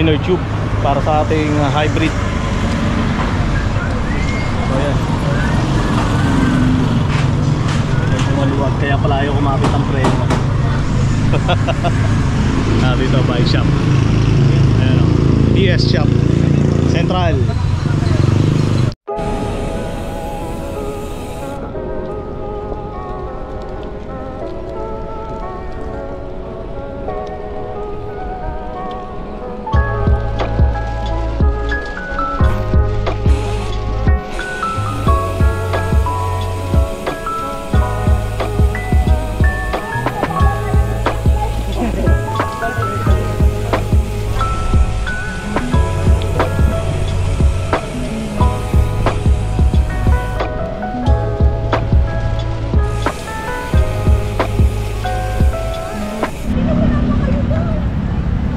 inner tube para sa ating hybrid. So yan, maluwag, kaya pala ayaw kumapit ang preno. Dito bike shop. Ayan o, DS shop Central.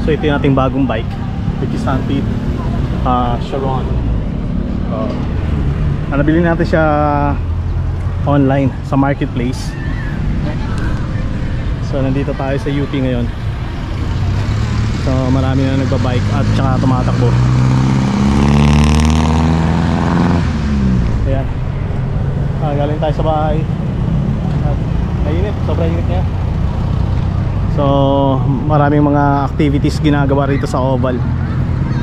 So ito yung ating bagong bike, which is Stampede Charon. Nabili natin siya online sa marketplace. So nandito tayo sa UP ngayon. So marami na nagbabike at saka tumatakbo. Ayan, galing tayo sa bahay at mainit, sobrang init niya. So maraming mga activities ginagawa rito sa Oval.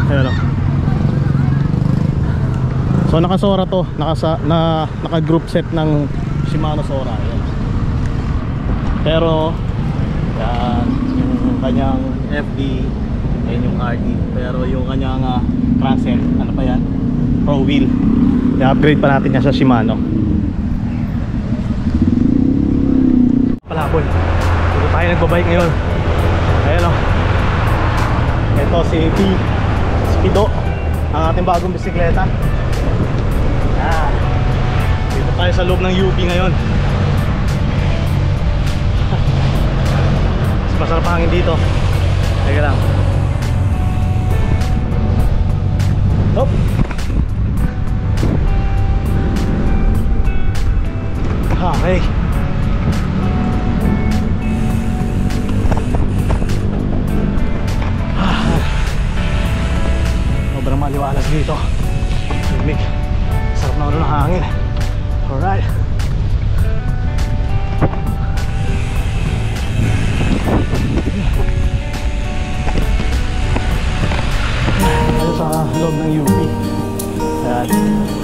Ayan o. So nakasora to, naka group set ng Shimano Sora. Ayan. Pero yan, yung kanyang FD, ayan yung RD. Pero yung kanyang crankset, ano pa yan? Pro wheel. I-upgrade pa natin yan sa Shimano. Palabon. Dito tayo nagbabike ngayon. Ayan o. Ito si Speedo, ang ating bagong bisikleta. Dito tayo sa loob ng UP ngayon. Mas masarap hangin dito. Teka lang. Hop. Okay. Sobrang maliwalas dito. Limig. Sarap na ng hangin. Alright. Tayo sa loob ng UP. Ayan.